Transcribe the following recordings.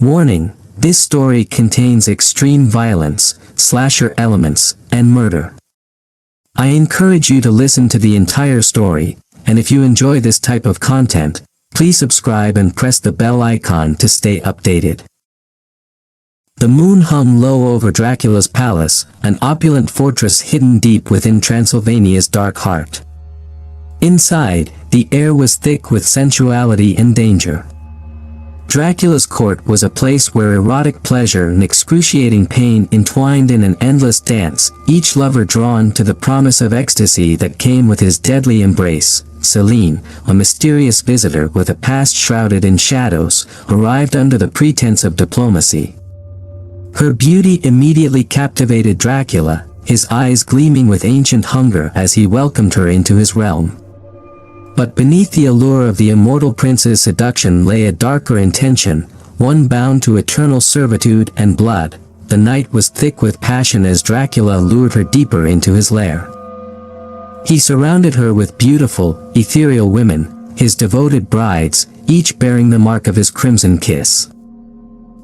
Warning: this story contains extreme violence, slasher elements, and murder. I encourage you to listen to the entire story, and if you enjoy this type of content, please subscribe and press the bell icon to stay updated. The moon hung low over Dracula's palace, an opulent fortress hidden deep within Transylvania's dark heart. Inside, the air was thick with sensuality and danger. Dracula's court was a place where erotic pleasure and excruciating pain entwined in an endless dance, each lover drawn to the promise of ecstasy that came with his deadly embrace. Selene, a mysterious visitor with a past shrouded in shadows, arrived under the pretense of diplomacy. Her beauty immediately captivated Dracula, his eyes gleaming with ancient hunger as he welcomed her into his realm. But beneath the allure of the immortal prince's seduction lay a darker intention, one bound to eternal servitude and blood. The night was thick with passion as Dracula lured her deeper into his lair. He surrounded her with beautiful, ethereal women, his devoted brides, each bearing the mark of his crimson kiss.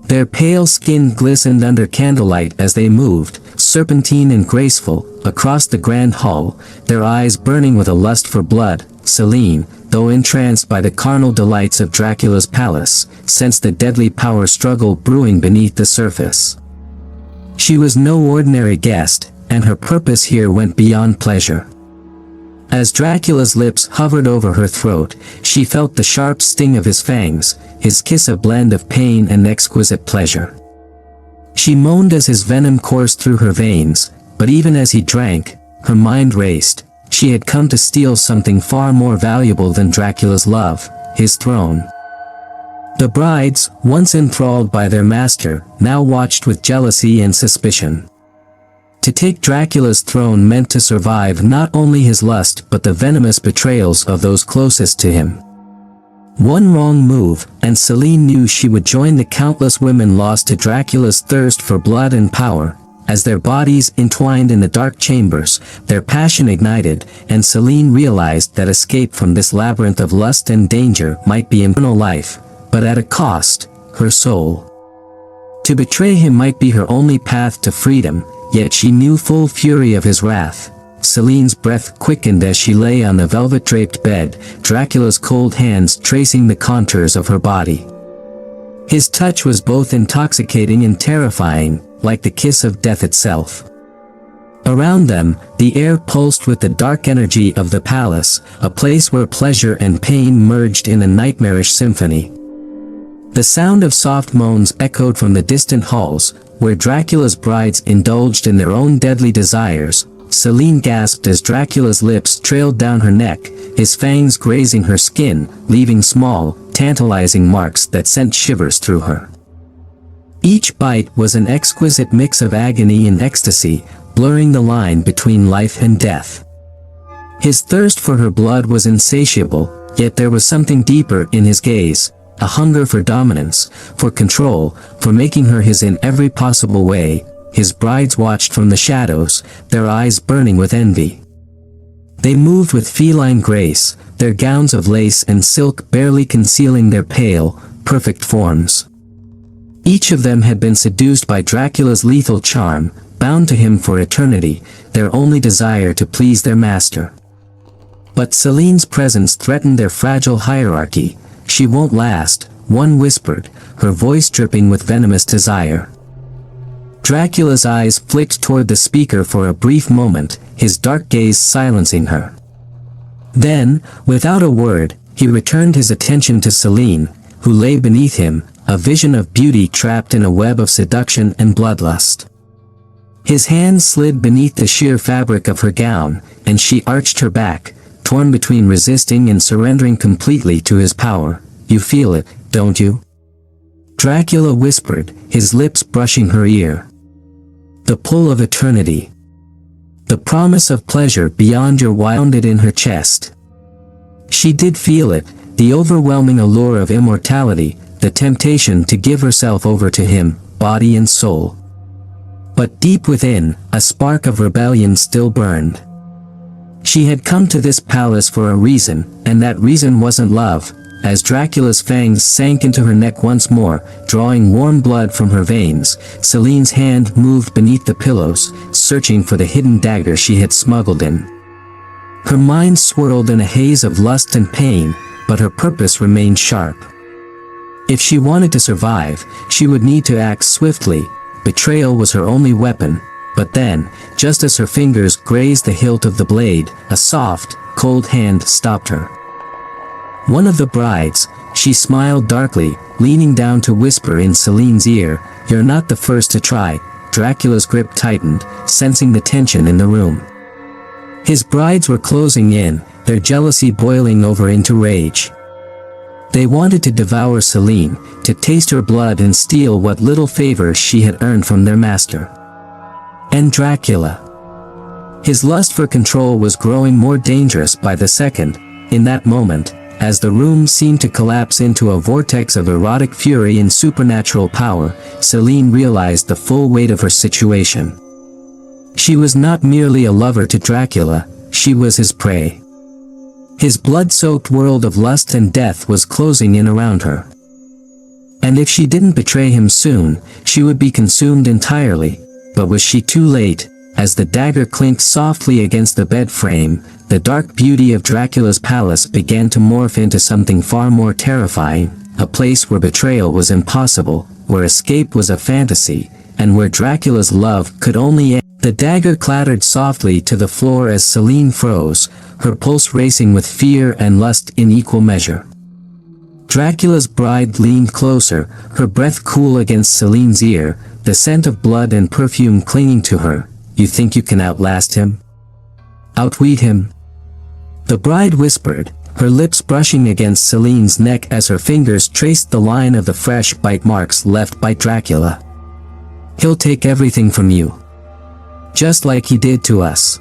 Their pale skin glistened under candlelight as they moved, serpentine and graceful, across the grand hall, their eyes burning with a lust for blood. Selene, though entranced by the carnal delights of Dracula's palace, sensed the deadly power struggle brewing beneath the surface. She was no ordinary guest, and her purpose here went beyond pleasure. As Dracula's lips hovered over her throat, she felt the sharp sting of his fangs, his kiss a blend of pain and exquisite pleasure. She moaned as his venom coursed through her veins, but even as he drank, her mind raced. She had come to steal something far more valuable than Dracula's love, his throne. The brides, once enthralled by their master, now watched with jealousy and suspicion. To take Dracula's throne meant to survive not only his lust but the venomous betrayals of those closest to him. One wrong move, and Selene knew she would join the countless women lost to Dracula's thirst for blood and power. As their bodies entwined in the dark chambers, their passion ignited, and Selene realized that escape from this labyrinth of lust and danger might be eternal life, but at a cost: her soul. To betray him might be her only path to freedom, yet she knew full fury of his wrath. Selene's breath quickened as she lay on the velvet-draped bed, Dracula's cold hands tracing the contours of her body. His touch was both intoxicating and terrifying, like the kiss of death itself. Around them, the air pulsed with the dark energy of the palace, a place where pleasure and pain merged in a nightmarish symphony. The sound of soft moans echoed from the distant halls, where Dracula's brides indulged in their own deadly desires. Selene gasped as Dracula's lips trailed down her neck, his fangs grazing her skin, leaving small, tantalizing marks that sent shivers through her. Each bite was an exquisite mix of agony and ecstasy, blurring the line between life and death. His thirst for her blood was insatiable, yet there was something deeper in his gaze, a hunger for dominance, for control, for making her his in every possible way. His brides watched from the shadows, their eyes burning with envy. They moved with feline grace, their gowns of lace and silk barely concealing their pale, perfect forms. Each of them had been seduced by Dracula's lethal charm, bound to him for eternity, their only desire to please their master. But Selene's presence threatened their fragile hierarchy. "She won't last," one whispered, her voice dripping with venomous desire. Dracula's eyes flicked toward the speaker for a brief moment, his dark gaze silencing her. Then, without a word, he returned his attention to Selene, who lay beneath him, a vision of beauty trapped in a web of seduction and bloodlust. His hand slid beneath the sheer fabric of her gown, and she arched her back, torn between resisting and surrendering completely to his power. "You feel it, don't you?" Dracula whispered, his lips brushing her ear. "The pull of eternity. The promise of pleasure beyond your wounded in her chest." She did feel it, the overwhelming allure of immortality, the temptation to give herself over to him, body and soul. But deep within, a spark of rebellion still burned. She had come to this palace for a reason, and that reason wasn't love, as Dracula's fangs sank into her neck once more, drawing warm blood from her veins. Selene's hand moved beneath the pillows, searching for the hidden dagger she had smuggled in. Her mind swirled in a haze of lust and pain, but her purpose remained sharp. If she wanted to survive, she would need to act swiftly. Betrayal was her only weapon. But then, just as her fingers grazed the hilt of the blade, a soft, cold hand stopped her. One of the brides, she smiled darkly, leaning down to whisper in Selene's ear, "You're not the first to try." Dracula's grip tightened, sensing the tension in the room. His brides were closing in, their jealousy boiling over into rage. They wanted to devour Selene, to taste her blood and steal what little favors she had earned from their master. And Dracula. His lust for control was growing more dangerous by the second. In that moment, as the room seemed to collapse into a vortex of erotic fury and supernatural power, Selene realized the full weight of her situation. She was not merely a lover to Dracula, she was his prey. His blood-soaked world of lust and death was closing in around her. And if she didn't betray him soon, she would be consumed entirely. But was she too late? As the dagger clinked softly against the bed frame, the dark beauty of Dracula's palace began to morph into something far more terrifying, a place where betrayal was impossible, where escape was a fantasy, and where Dracula's love could only end. The dagger clattered softly to the floor as Selene froze, her pulse racing with fear and lust in equal measure. Dracula's bride leaned closer, her breath cool against Selene's ear, the scent of blood and perfume clinging to her. "You think you can outlast him? Outwit him?" The bride whispered, her lips brushing against Selene's neck as her fingers traced the line of the fresh bite marks left by Dracula. "He'll take everything from you. Just like he did to us."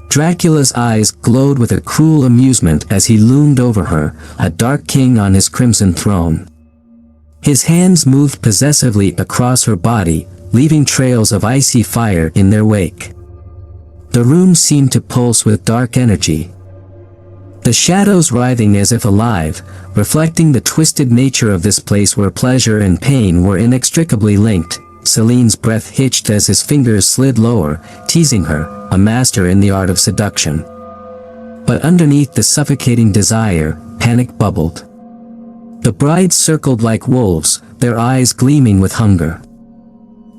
Dracula's eyes glowed with a cruel amusement as he loomed over her, a dark king on his crimson throne. His hands moved possessively across her body, leaving trails of icy fire in their wake. The room seemed to pulse with dark energy, the shadows writhing as if alive, reflecting the twisted nature of this place where pleasure and pain were inextricably linked. Selene's breath hitched as his fingers slid lower, teasing her, a master in the art of seduction. But underneath the suffocating desire, panic bubbled. The brides circled like wolves, their eyes gleaming with hunger.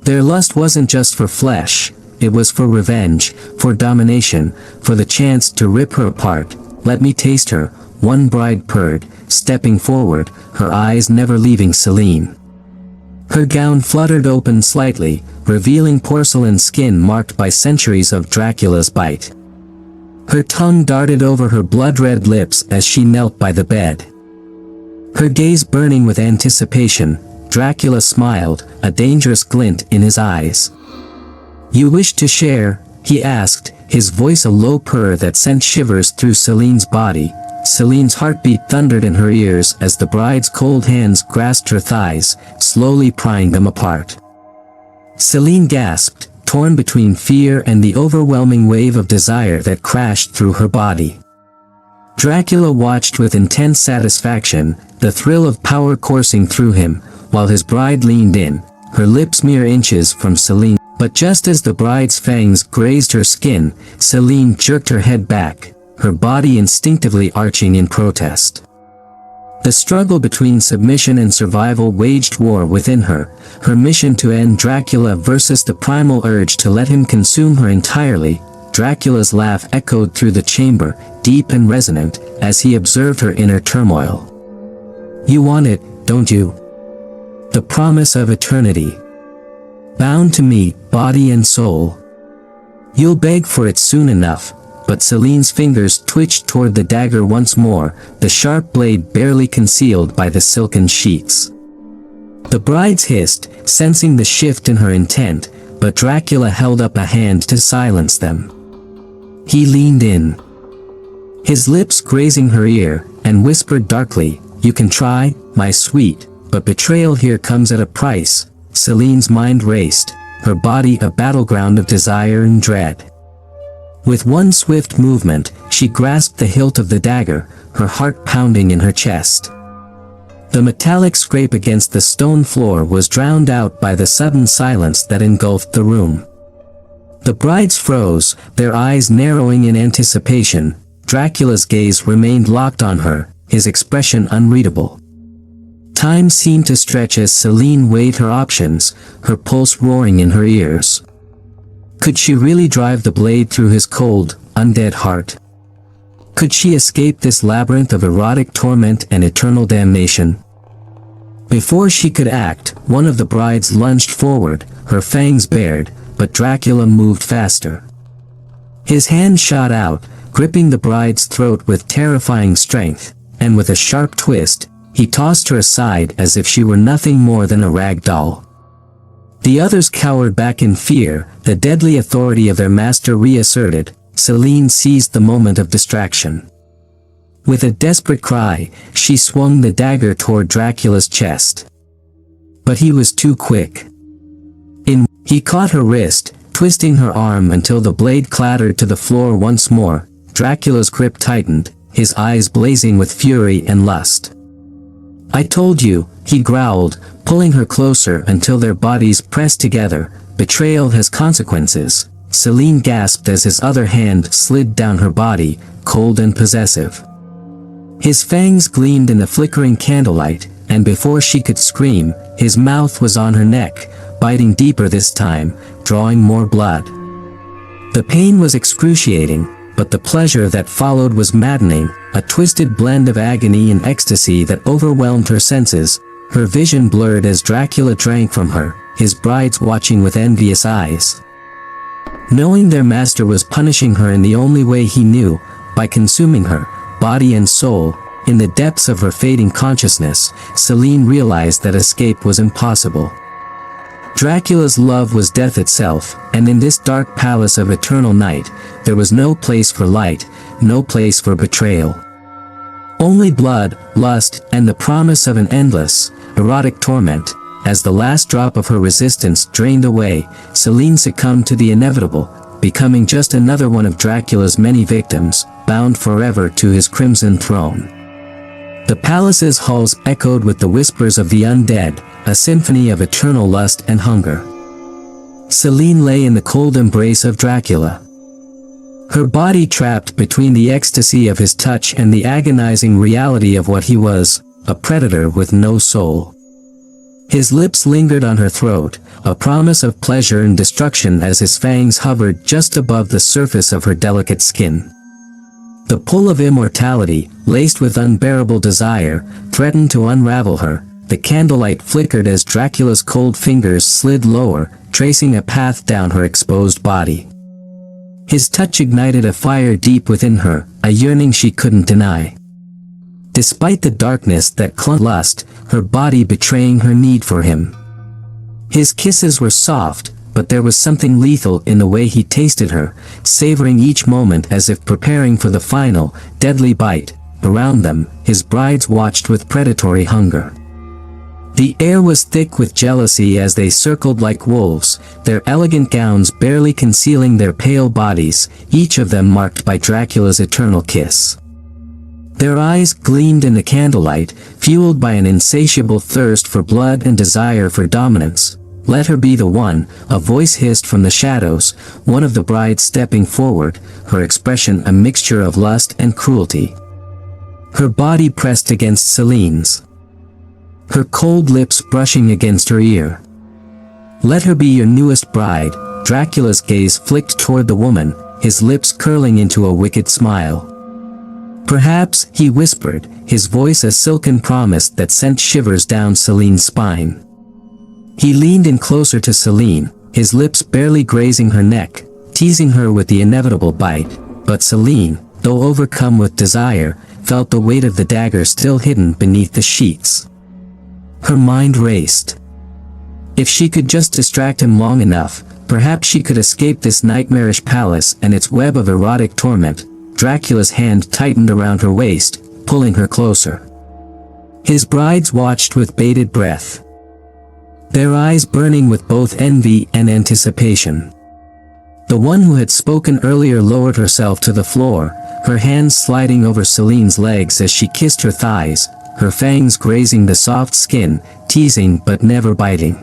Their lust wasn't just for flesh, it was for revenge, for domination, for the chance to rip her apart. "Let me taste her," one bride purred, stepping forward, her eyes never leaving Selene. Her gown fluttered open slightly, revealing porcelain skin marked by centuries of Dracula's bite. Her tongue darted over her blood-red lips as she knelt by the bed. Her gaze burning with anticipation, Dracula smiled, a dangerous glint in his eyes. "You wish to share?" he asked, his voice a low purr that sent shivers through Selene's body. Selene's heartbeat thundered in her ears as the bride's cold hands grasped her thighs, slowly prying them apart. Selene gasped, torn between fear and the overwhelming wave of desire that crashed through her body. Dracula watched with intense satisfaction, the thrill of power coursing through him, while his bride leaned in, her lips mere inches from Selene. But just as the bride's fangs grazed her skin, Selene jerked her head back, her body instinctively arching in protest. The struggle between submission and survival waged war within her, her mission to end Dracula versus the primal urge to let him consume her entirely. Dracula's laugh echoed through the chamber, deep and resonant, as he observed her inner turmoil. "You want it, don't you? The promise of eternity. Bound to me, body and soul. You'll beg for it soon enough." But Selene's fingers twitched toward the dagger once more, the sharp blade barely concealed by the silken sheaths. The brides hissed, sensing the shift in her intent, but Dracula held up a hand to silence them. He leaned in, his lips grazing her ear, and whispered darkly, "You can try, my sweet, but betrayal here comes at a price." Selene's mind raced, her body a battleground of desire and dread. With one swift movement, she grasped the hilt of the dagger, her heart pounding in her chest. The metallic scrape against the stone floor was drowned out by the sudden silence that engulfed the room. The brides froze, their eyes narrowing in anticipation. Dracula's gaze remained locked on her, his expression unreadable. Time seemed to stretch as Selene weighed her options, her pulse roaring in her ears. Could she really drive the blade through his cold, undead heart? Could she escape this labyrinth of erotic torment and eternal damnation? Before she could act, one of the brides lunged forward, her fangs bared, but Dracula moved faster. His hand shot out, gripping the bride's throat with terrifying strength, and with a sharp twist, he tossed her aside as if she were nothing more than a rag doll. The others cowered back in fear, the deadly authority of their master reasserted. Selene seized the moment of distraction. With a desperate cry, she swung the dagger toward Dracula's chest. But he was too quick. He caught her wrist, twisting her arm until the blade clattered to the floor once more. Dracula's grip tightened, his eyes blazing with fury and lust. "I told you," he growled, pulling her closer until their bodies pressed together. "Betrayal has consequences." Selene gasped as his other hand slid down her body, cold and possessive. His fangs gleamed in the flickering candlelight, and before she could scream, his mouth was on her neck, biting deeper this time, drawing more blood. The pain was excruciating, but the pleasure that followed was maddening, a twisted blend of agony and ecstasy that overwhelmed her senses. Her vision blurred as Dracula drank from her, his brides watching with envious eyes. Knowing their master was punishing her in the only way he knew, by consuming her, body and soul, in the depths of her fading consciousness, Selene realized that escape was impossible. Dracula's love was death itself, and in this dark palace of eternal night, there was no place for light, no place for betrayal. Only blood, lust, and the promise of an endless, erotic torment. As the last drop of her resistance drained away, Selene succumbed to the inevitable, becoming just another one of Dracula's many victims, bound forever to his crimson throne. The palace's halls echoed with the whispers of the undead, a symphony of eternal lust and hunger. Selene lay in the cold embrace of Dracula. Her body trapped between the ecstasy of his touch and the agonizing reality of what he was, a predator with no soul. His lips lingered on her throat, a promise of pleasure and destruction as his fangs hovered just above the surface of her delicate skin. The pull of immortality, laced with unbearable desire, threatened to unravel her. The candlelight flickered as Dracula's cold fingers slid lower, tracing a path down her exposed body. His touch ignited a fire deep within her, a yearning she couldn't deny. Despite the darkness that clung to lust, her body betraying her need for him. His kisses were soft, but there was something lethal in the way he tasted her, savoring each moment as if preparing for the final, deadly bite. Around them, his brides watched with predatory hunger. The air was thick with jealousy as they circled like wolves, their elegant gowns barely concealing their pale bodies, each of them marked by Dracula's eternal kiss. Their eyes gleamed in the candlelight, fueled by an insatiable thirst for blood and desire for dominance. "Let her be the one," a voice hissed from the shadows, one of the brides stepping forward, her expression a mixture of lust and cruelty. Her body pressed against Selene's, her cold lips brushing against her ear. "Let her be your newest bride." Dracula's gaze flicked toward the woman, his lips curling into a wicked smile. "Perhaps," he whispered, his voice a silken promise that sent shivers down Selene's spine. He leaned in closer to Selene, his lips barely grazing her neck, teasing her with the inevitable bite, but Selene, though overcome with desire, felt the weight of the dagger still hidden beneath the sheets. Her mind raced. If she could just distract him long enough, perhaps she could escape this nightmarish palace and its web of erotic torment. Dracula's hand tightened around her waist, pulling her closer. His brides watched with bated breath, their eyes burning with both envy and anticipation. The one who had spoken earlier lowered herself to the floor, her hands sliding over Selene's legs as she kissed her thighs, her fangs grazing the soft skin, teasing but never biting.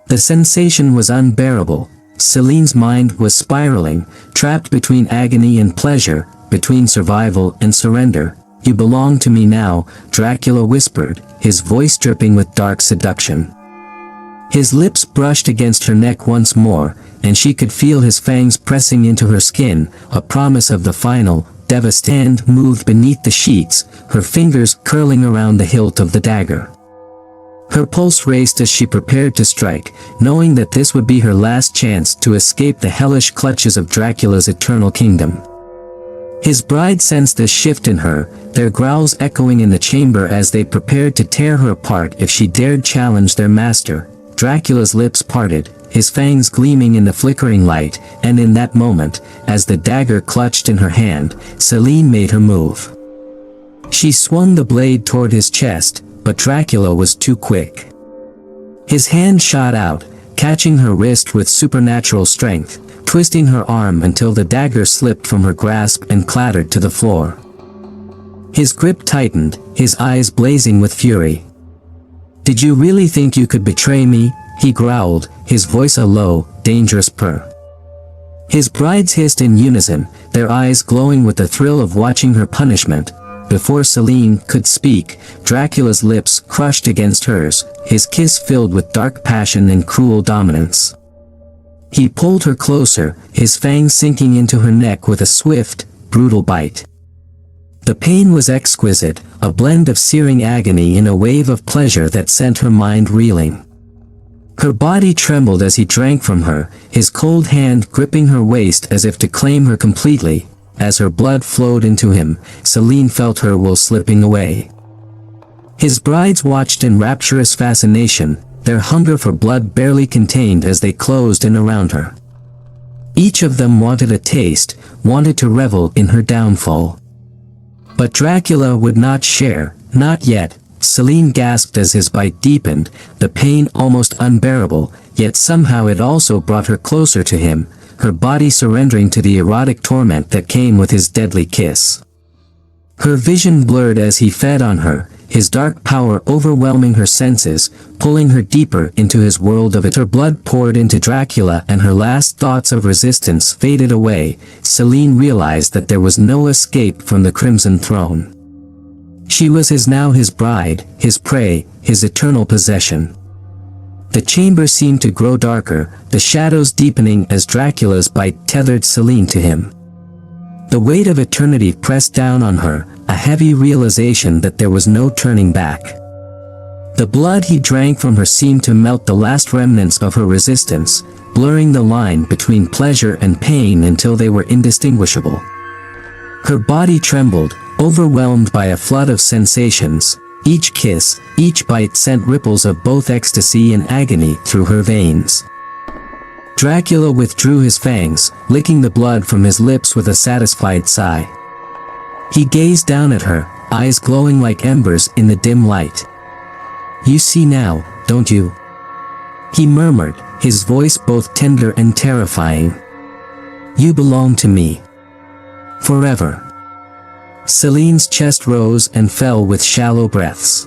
The sensation was unbearable. Selene's mind was spiraling, trapped between agony and pleasure, between survival and surrender. "You belong to me now," Dracula whispered, his voice dripping with dark seduction. His lips brushed against her neck once more, and she could feel his fangs pressing into her skin, a promise of the final, devastating move beneath the sheets, her fingers curling around the hilt of the dagger. Her pulse raced as she prepared to strike, knowing that this would be her last chance to escape the hellish clutches of Dracula's eternal kingdom. His bride sensed a shift in her, their growls echoing in the chamber as they prepared to tear her apart if she dared challenge their master. Dracula's lips parted, his fangs gleaming in the flickering light, and in that moment, as the dagger clutched in her hand, Selene made her move. She swung the blade toward his chest, but Dracula was too quick. His hand shot out, catching her wrist with supernatural strength, twisting her arm until the dagger slipped from her grasp and clattered to the floor. His grip tightened, his eyes blazing with fury. "Did you really think you could betray me?" he growled, his voice a low, dangerous purr. His brides hissed in unison, their eyes glowing with the thrill of watching her punishment. Before Selene could speak, Dracula's lips crushed against hers, his kiss filled with dark passion and cruel dominance. He pulled her closer, his fangs sinking into her neck with a swift, brutal bite. The pain was exquisite, a blend of searing agony in a wave of pleasure that sent her mind reeling. Her body trembled as he drank from her, his cold hand gripping her waist as if to claim her completely. As her blood flowed into him, Selene felt her will slipping away. His brides watched in rapturous fascination, their hunger for blood barely contained as they closed in around her. Each of them wanted a taste, wanted to revel in her downfall. But Dracula would not share, not yet. Selene gasped as his bite deepened, the pain almost unbearable, yet somehow it also brought her closer to him, her body surrendering to the erotic torment that came with his deadly kiss. Her vision blurred as he fed on her, his dark power overwhelming her senses, pulling her deeper into his world of it. Her blood poured into Dracula and her last thoughts of resistance faded away. Selene realized that there was no escape from the Crimson Throne. She was his bride, his prey, his eternal possession. The chamber seemed to grow darker, the shadows deepening as Dracula's bite tethered Selene to him. The weight of eternity pressed down on her, a heavy realization that there was no turning back. The blood he drank from her seemed to melt the last remnants of her resistance, blurring the line between pleasure and pain until they were indistinguishable. Her body trembled, overwhelmed by a flood of sensations. Each kiss, each bite sent ripples of both ecstasy and agony through her veins. Dracula withdrew his fangs, licking the blood from his lips with a satisfied sigh. He gazed down at her, eyes glowing like embers in the dim light. "You see now, don't you?" he murmured, his voice both tender and terrifying. "You belong to me. Forever." Selene's chest rose and fell with shallow breaths.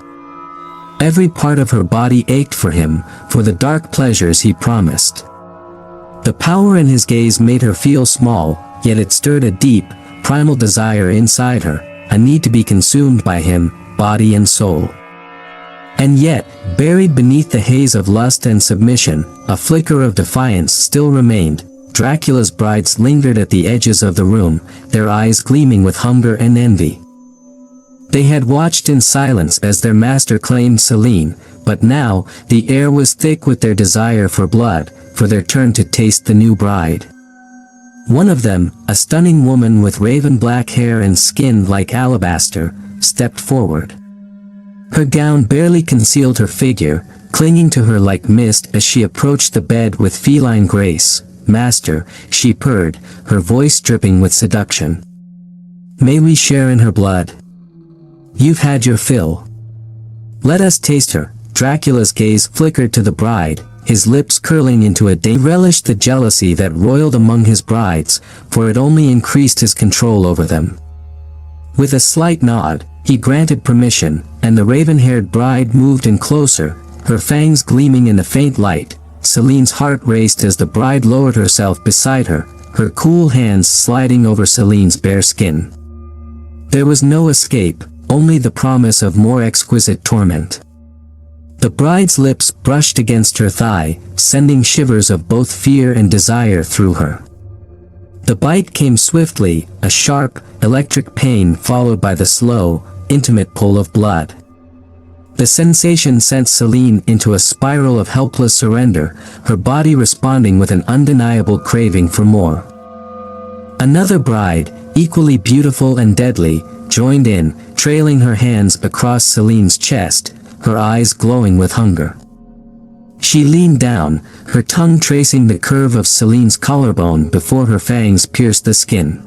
Every part of her body ached for him, for the dark pleasures he promised. The power in his gaze made her feel small, yet it stirred a deep, primal desire inside her, a need to be consumed by him, body and soul. And yet, buried beneath the haze of lust and submission, a flicker of defiance still remained. Dracula's brides lingered at the edges of the room, their eyes gleaming with hunger and envy. They had watched in silence as their master claimed Selene, but now, the air was thick with their desire for blood, for their turn to taste the new bride. One of them, a stunning woman with raven black hair and skin like alabaster, stepped forward. Her gown barely concealed her figure, clinging to her like mist as she approached the bed with feline grace. "Master," she purred, her voice dripping with seduction. "May we share in her blood? You've had your fill. Let us taste her." Dracula's gaze flickered to the bride, his lips curling into a He relished the jealousy that roiled among his brides, for it only increased his control over them. With a slight nod, he granted permission, and the raven-haired bride moved in closer, her fangs gleaming in the faint light. Selene's heart raced as the bride lowered herself beside her, her cool hands sliding over Selene's bare skin. There was no escape, only the promise of more exquisite torment. The bride's lips brushed against her thigh, sending shivers of both fear and desire through her. The bite came swiftly, a sharp, electric pain followed by the slow, intimate pull of blood. The sensation sent Selene into a spiral of helpless surrender, her body responding with an undeniable craving for more. Another bride, equally beautiful and deadly, joined in, trailing her hands across Selene's chest, her eyes glowing with hunger. She leaned down, her tongue tracing the curve of Selene's collarbone before her fangs pierced the skin.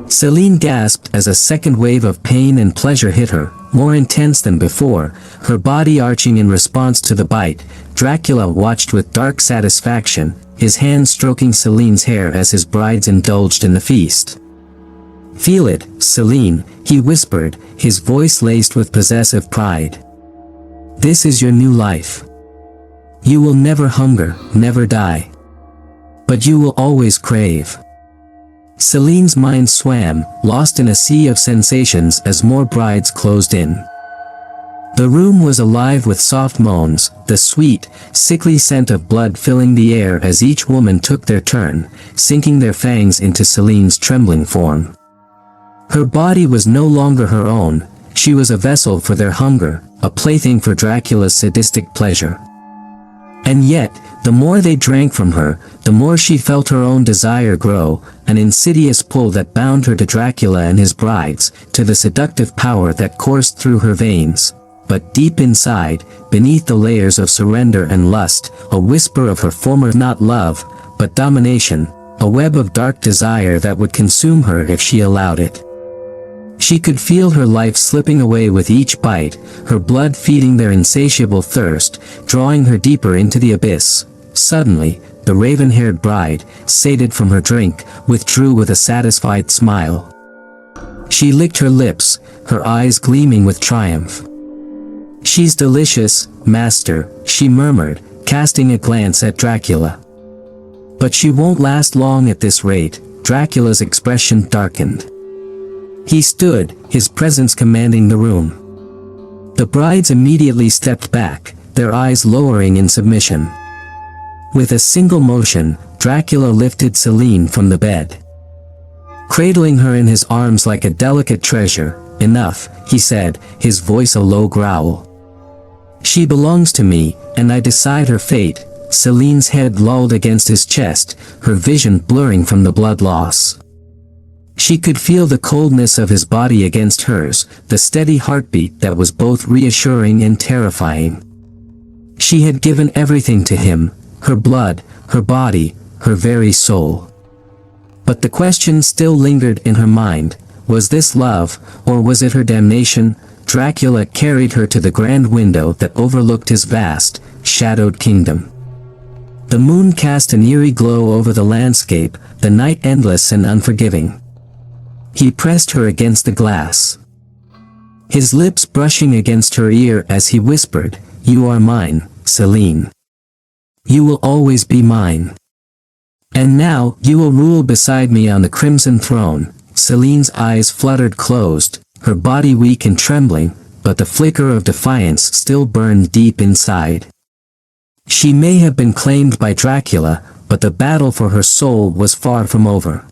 Selene gasped as a second wave of pain and pleasure hit her, more intense than before, her body arching in response to the bite. Dracula watched with dark satisfaction, his hand stroking Selene's hair as his brides indulged in the feast. "Feel it, Selene," he whispered, his voice laced with possessive pride. "This is your new life. You will never hunger, never die. But you will always crave." Selene's mind swam, lost in a sea of sensations as more brides closed in. The room was alive with soft moans, the sweet, sickly scent of blood filling the air as each woman took their turn, sinking their fangs into Selene's trembling form. Her body was no longer her own, she was a vessel for their hunger, a plaything for Dracula's sadistic pleasure. And yet, the more they drank from her, the more she felt her own desire grow, an insidious pull that bound her to Dracula and his brides, to the seductive power that coursed through her veins. But deep inside, beneath the layers of surrender and lust, a whisper of her former not love, but domination, a web of dark desire that would consume her if she allowed it. She could feel her life slipping away with each bite, her blood feeding their insatiable thirst, drawing her deeper into the abyss. Suddenly, the raven-haired bride, sated from her drink, withdrew with a satisfied smile. She licked her lips, her eyes gleaming with triumph. "She's delicious, master," she murmured, casting a glance at Dracula. "But she won't last long at this rate." Dracula's expression darkened. He stood, his presence commanding the room. The brides immediately stepped back, their eyes lowering in submission. With a single motion, Dracula lifted Selene from the bed. Cradling her in his arms like a delicate treasure, "Enough," he said, his voice a low growl. "She belongs to me, and I decide her fate." Selene's head lolled against his chest, her vision blurring from the blood loss. She could feel the coldness of his body against hers, the steady heartbeat that was both reassuring and terrifying. She had given everything to him, her blood, her body, her very soul. But the question still lingered in her mind, was this love, or was it her damnation? Dracula carried her to the grand window that overlooked his vast, shadowed kingdom. The moon cast an eerie glow over the landscape, the night endless and unforgiving. He pressed her against the glass, his lips brushing against her ear as he whispered, "You are mine, Selene. You will always be mine. And now, you will rule beside me on the crimson throne." Selene's eyes fluttered closed, her body weak and trembling, but the flicker of defiance still burned deep inside. She may have been claimed by Dracula, but the battle for her soul was far from over.